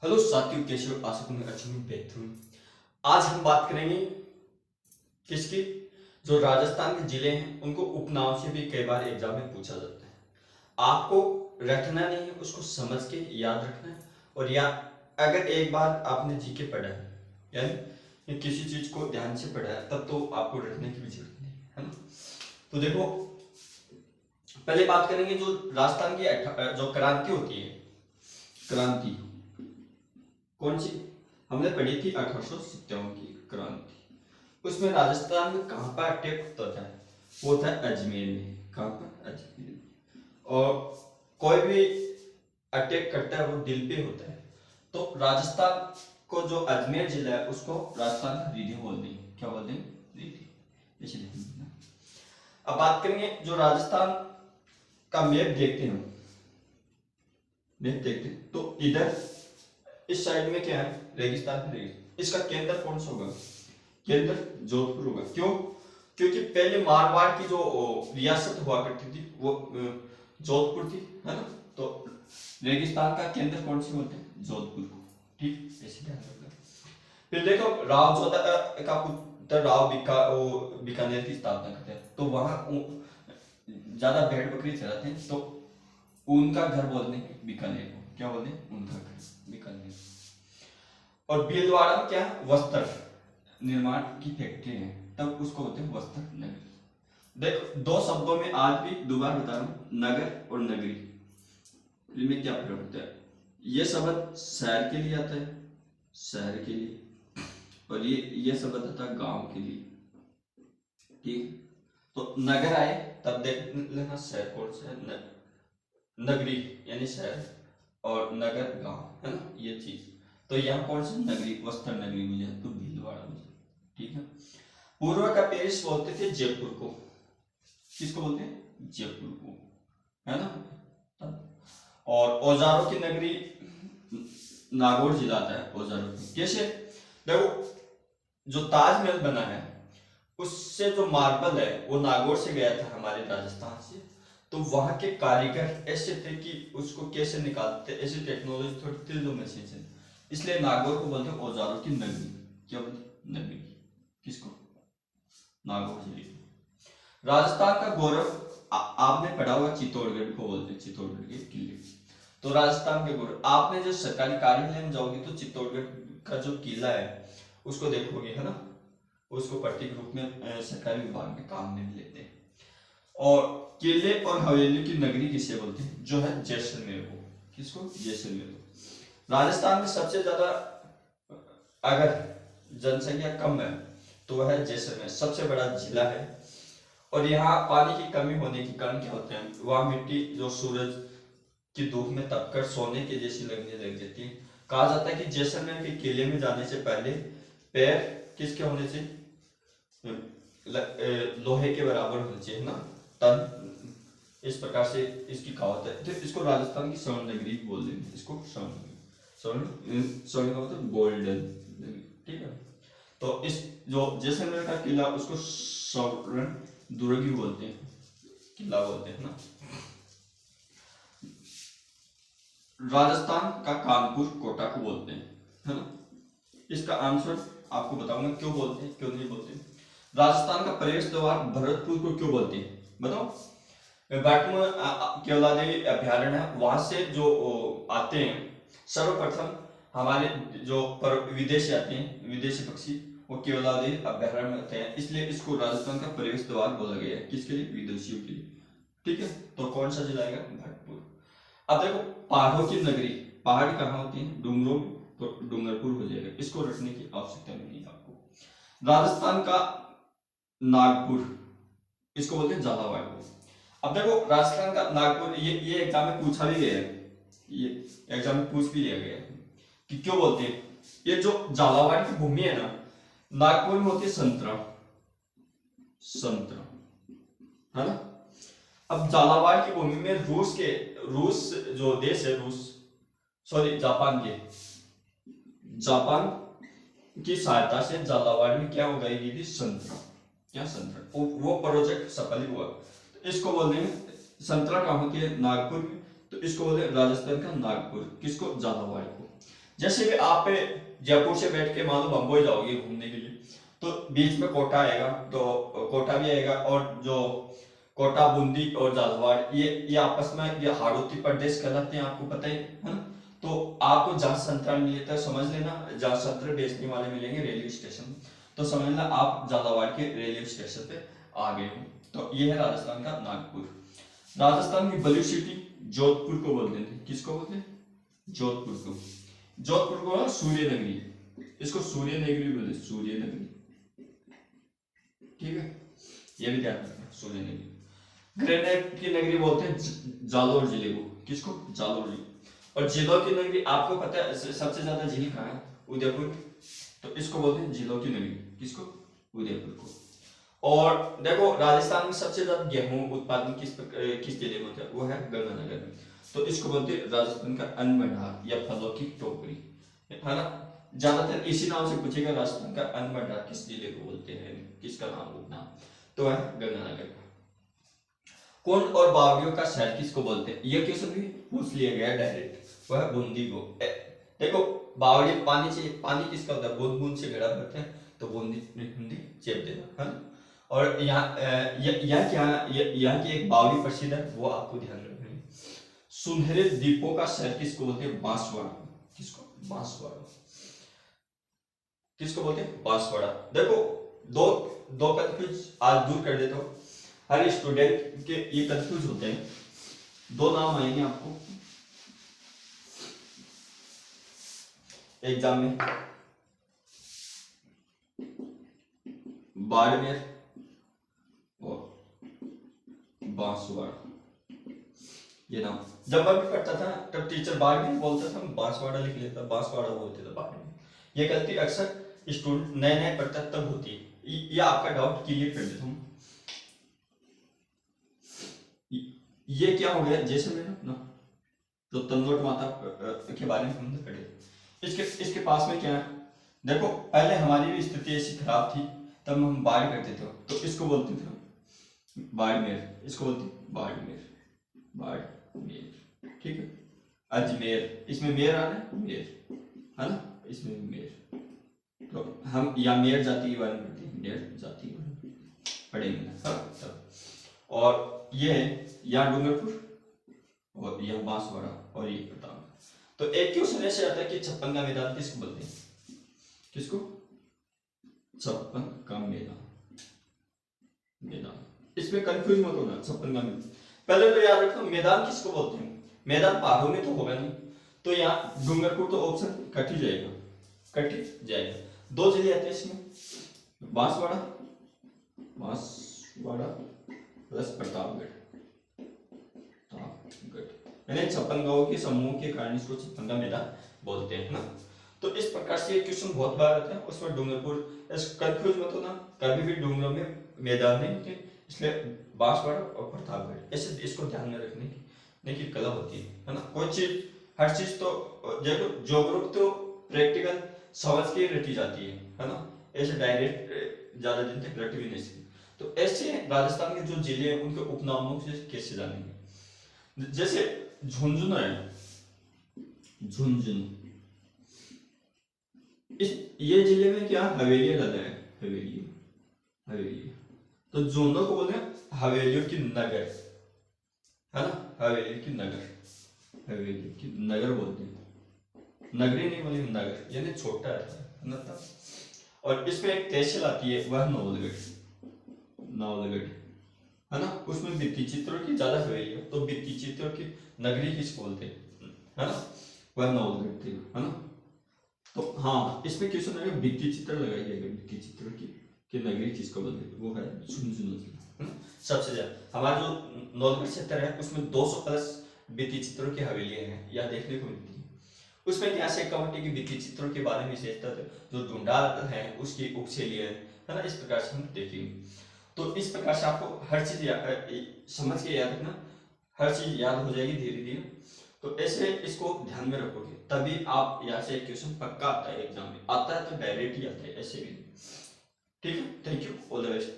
Hello साथियों, कैसे हो? आशा करना अच्छे में बेहतर हूं। आज हम बात करेंगे किसकी? जो राजस्थान के जिले हैं उनको उपनाम से भी कई बार एग्जाम में पूछा जाता है। आपको रटना नहीं है, उसको समझ के याद रखना है। और या अगर एक बार आपने जीके पढ़ा है, यानी किसी चीज को ध्यान से पढ़ा है, तब तो आपको रटने की भी जरूरत नहीं है ना। तो देखो, पहले बात करेंगे जो राजस्थान की जो क्रांति होती है। क्रांति कौन सी हमने पढ़ी थी? 1857 की क्रांति। उसमें राजस्थान में कहां पर अटैक होता था? वो था अजमेर में। कहां पर? अजमेर में। और कोई भी अटैक करता है वो दिल पे होता है। तो राजस्थान को जो अजमेर जिला है उसको राजस्थान का रीढ़ी बोल देंगे। क्या बोल देंगे? रीढ़ी। ऐसे लिखेंगे ना। अब बात करेंगे जो राजस्थान का मैप देखते हैं, मैप देखते हैं तो इधर इस साइड में क्या है? रेगिस्तान है, रेगिस्तान। इसका केंद्र कौन सा होगा? केंद्र जोधपुर होगा। क्यों? क्योंकि पहले मारवाड़ की जो रियासत हुआ करती थी वो जोधपुर थी, है ना। तो रेगिस्तान का केंद्र कौन से होते हैं? जोधपुर को। ठीक, ऐसे ध्यान रखना। फिर देखो, राव जोधा का पुत्र राव बीकानेर की स्थापना करते हैं। तो वहां ज्यादा भेड़ बकरी चराते हैं, तो उनका घर बोलते हैं बीकानेर को। क्या बोलते हैं? उनका घर बीकानेर। और भीलवाड़ा में क्या? वस्त्र निर्माण की फैक्ट्री है, तब उसको बोलते हैं वस्त्र नगरी। देखो, दो शब्दों में आज भी दोबारा बता रहा हूं, नगर और नगरी, इनमें क्या फर्क होता है? ये शब्द शहर के लिए आता है, शहर के लिए। और ये शब्द आता है गांव के लिए। ठीक। तो नगर आए तब देख लेना शहर कौन सा है। नगरी यानी शहर, और नगर गांव, है ना, ये चीज। तो यहाँ कौन सा? नगरी, वस्त्र नगरी मुझे तो भीलवाड़ा मुझे। ठीक है। पूर्व का पेरिस बोलते थे जयपुर को। किसको बोलते हैं? जयपुर को, है ना। और औजारों की नगरी नागौर जिला आता है। औजारों की कैसे? देखो, जो ताजमहल बना है उससे जो मार्बल है वो नागौर से गया था, हमारे राजस्थान से। तो वहां के कारीगर ऐसे थे कि उसको कैसे निकालते, ऐसी टेक्नोलॉजी थोड़ी थी जो मशीन से। इसलिए नागौर को बोलते हैं औजारों की नगरी। क्या बोलते? नगरी। किसको? नागौर जिले को। राजस्थान का गौरव आपने पढ़ा हुआ चित्तौड़गढ़ को बोलते हैं, चित्तौड़गढ़ के किले। तो राजस्थान के गौरव, आपने जो सरकारी कार्यालय में जाओगे तो चित्तौड़गढ़ का जो किला है उसको देखोगे, है ना। उसको प्रतीक रूप में सरकारी विभाग में काम में लेते हैं। और किले और हवेली की नगरी किसे बोलते हैं? जो है जैसलमेर को। किसको? जैसलमेर को। राजस्थान में सबसे ज्यादा अगर जनसंख्या कम है तो वह है जैसलमेर, सबसे बड़ा जिला है। और यहाँ पानी की कमी होने के कारण क्या होते हैं, वहाँ मिट्टी जो सूरज की धूप में तपकर सोने के जैसी लगने लग जाती है। कहा जाता है कि जैसलमेर के किले में जाने से पहले पैर किसके होने चाहिए? लोहे के बराबर होने चाहिए, है ना, तन। इस प्रकार से इसकी कहावत है। तो इसको राजस्थान की स्वर्ण नगरी बोल देंगे। इसको स्वर्ण नगरी। स्वर्ण, स्वर्ण का मतलब गोल्डन नगरी। ठीक है। तो इस जो जैसलमेर का किला उसको स्वर्ण दुर्ग बोलते हैं, किला बोलते हैं ना। राजस्थान का कानपुर कोटा को बोलते हैं, है ना। इसका आंसर आपको बताऊंगा क्यों बोलते हैं, क्यों नहीं बोलते हैं। राजस्थान का प्रवेश द्वार भरतपुर को क्यों बोलते हैं, बताओ। बाटम केवलादेवी अभ्यारण्य है, वहां से जो आते हैं सर्वप्रथम हमारे जो विदेशी आते हैं, विदेशी पक्षी, वो केवलादेवी अभ्यारण्य में आते हैं। इसलिए इसको राजस्थान का प्रवेश द्वार बोला गया है। किसके लिए? विदेशियों के लिए। ठीक है। तो कौन सा जिला आएगा? भरतपुर। अब देखो, पहाड़ों की नगरी, पहाड़ कहाँ होती है? डूंगरों में। तो डूंगरपुर हो जाएगा। इसको रखने की आवश्यकता नहीं है आपको। राजस्थान का नागपुर, इसको बोलते हैं झालावाड़ को। अब देखो, राजस्थान का नागपुर, ये एग्जाम में पूछा भी गया है, ये एग्जाम में पूछ भी लिया गया है कि क्यों बोलते हैं। ये जो झालावाड़ की भूमि है ना, नागपुर में होती है संतरा, संतरा, है ना। अब झालावाड़ की भूमि में रूस जो देश है, रूस, सॉरी, जापान के, जापान की सहायता से झालावाड़ में क्या उगाई गई थी? संतरा। क्या? संतरा। वो प्रोजेक्ट सफल हुआ। तो इसको बोलते हैं, संतरा कहाँ होती है? नागपुर में। तो इसको बोलते हैं राजस्थान का नागपुर। किसको? झालावाड़ को। जैसे भी आप जयपुर से बैठ के मान लो बम्बई जाओगे घूमने के लिए, तो बीच में कोटा आएगा, तो कोटा भी आएगा, और जो कोटा, बूंदी और झालावाड़, ये आपस में ये हाड़ौती प्रदेश कहलाते हैं, आपको पता ही है ना। तो आपको जहाँ संतरा मिलता है समझ लेना, जहाँ संतरे बेचने वाले मिलेंगे रेलवे स्टेशन, तो समझ लेना आप झालावाड़ के रेलवे स्टेशन पे आ गए हो। तो ये है राजस्थान का नागपुर। राजस्थान की ब्लू सिटी जोधपुर को बोलते हैं। किसको बोलते हैं? जोधपुर को। जोधपुर को सूर्य नगरी, इसको सूर्य नगरी बोलते हैं, सूर्य नगरी। ठीक है, ये भी ध्यान रखना, सूर्य नगरी। ग्रेनाइट की नगरी बोलते हैं जालोर जिले को। किसको? जालोर जिले। और जिलों की नगरी आपको पता है सबसे ज्यादा झील कहाँ है? उदयपुर। तो इसको बोलते हैं जिलों की नगरी। किसको? उदयपुर को। और देखो राजस्थान में सबसे ज्यादा गेहूं उत्पादन किस जिले में होता है? वो है गंगानगर में। तो इसको बोलते हैं राजस्थान का अन्न भंडार या फलों की टोकरी, है ना। ज्यादातर इसी नाम से पूछेगा, राजस्थान का अन्न भंडार किस जिले को बोलते हैं, किसका नाम उपनाम, तो है गंगानगर का। कुंड और बावड़ियों का शहर किसको बोलते हैं? ये क्वेश्चन भी पूछ लिया गया डायरेक्ट, वह बूंदी को। देखो बावड़ी पानी से, पानी किसका होता है? बूंद बूंद से घड़ा भरते हैं, तो बूंदी बूंदी चेप देना, है ना। और यहाँ क्या, यहाँ की एक बावड़ी प्रसिद्ध है, वो आपको ध्यान रखना है। सुनहरे द्वीपों का शहर किसको बोलते हैं? बांसवाड़ा। किसको? बांसवाड़ा। किसको बोलते हैं? बांसवाड़ा। देखो दो दो कंफ्यूज आज दूर कर देता हूँ, हर स्टूडेंट के ये कंफ्यूज होते हैं। दो नाम आएंगे आपको एग्जाम में, बाड़मेर और बांसवाड़ा। ये नाम जब मैं भी पढ़ता था तब टीचर बाड़मेर बोलता था, बांसवाड़ा लिख लेता, बांसवाड़ा बोलते थे बाड़मेर। ये गलती अक्सर स्टूडेंट नए नए पढ़ता तब होती है। ये आपका डाउट क्लियर कर देता हूँ। ये क्या हो गया? जैसलमेर अपना जो तंदोट माता के बारे में हमने पढ़े, इसके पास में क्या है? देखो पहले हमारी भी स्थिति ऐसी खराब थी, तब हम बाढ़ करते थे, तो इसको बोलते थे बाड़मेर, इसको बोलते बाड़मेर, बाड़मेर। ठीक है, अजमेर, इसमें मेर आ रहा है, मेर, है ना, इसमें मेर। तो हम या मेर जाति के बारे में पढ़ते हैं, मेर जाति के बारे में पढ़ेंगे ना। और ये है यहाँ डूंगरपुर, और यह बांसवाड़ा, और ये प्रताप। तो एक क्वेश्चन ऐसे आता है कि छप्पन का मैदान किसको बोलते हैं? किसको? छप्पन का मैदान, मैदान। इसमें कंफ्यूज मत होना, छप्पन का मैदान। पहले तो याद रखो मैदान किसको बोलते हैं। मैदान पहाड़ों में तो होगा नहीं, तो यहाँ डूंगरपुर तो ऑप्शन कट ही जाएगा, कट ही जाएगा। दो जिले आते हैं इसमें, बांसवाड़ा, बांसवाड़ा प्लस प्रतापगढ़, यानी 56 गांवों के समूह के कारण इसको 56 का मैदान बोलते हैं ना। तो इस प्रकार से ये क्वेश्चन बहुत बार आता है, उसमें डूंगरपुर कंफ्यूज मत होना, कभी भी डूंगरों में मैदान नहीं होते, इसलिए बांसवाड़ा और प्रतापगढ़ ऐसे इसको ध्यान में रखने की कला होती है ना। कोई चीज, हर चीज तो देखो ज्योग्राफी तो प्रैक्टिकल समझ के रटी जाती है ना, ऐसे डायरेक्ट ज्यादा दिन तक रट भी नहीं सकती। तो ऐसे राजस्थान के जो जिले हैं उनके उपनामों से कैसे जानेंगे? जैसे झुंझुनू है, झुंझुनू, इस ये जिले में क्या हवेलियां ज्यादा है, हवेली, हवेली। तो झुंझुनू को बोलते हैं हवेलियों की नगर, है ना, हवेली की नगर, हवेली की नगर बोलते हैं, नगरी नहीं बोले, नगर यानी छोटा है ना। और इसमें एक तहसील आती है, वह नवलगढ़, नवलगढ़, है ना। उसमें भित्ति चित्रों की ज्यादा हवेली है, तो भित्ति चित्रों की नगरी किसको बोलते हैं, है ना, वह नवलगढ़ थी, है ना। तो हाँ इसमें क्वेश्चन आएगा भित्ति चित्र लगाइएगा, भित्ति चित्रों की नगरी किसको बोलते हैं? वो है झुंझुनू, है ना। सबसे ज्यादा हमारा जो नवलगढ़ क्षेत्र है उसमें 200 प्लस भित्ति चित्रों की हवेलियां हैं, यह देखने को मिलती है। उसमें क्या से कमेटी की भित्ति चित्रों के बारे में विशेषता जो ढूंढाल है उसकी उपशैली है ना, इस प्रकार से हम देखेंगे। तो इस प्रकार से आपको हर चीज समझ के याद रखना, हर चीज याद हो जाएगी धीरे धीरे। तो ऐसे इसको ध्यान में रखोगे तभी आप यहाँ से एक क्वेश्चन पक्का आता है एग्जाम में, आता है तो डायरेक्ट ही आता है, ऐसे भी। ठीक है, thank you, all the best.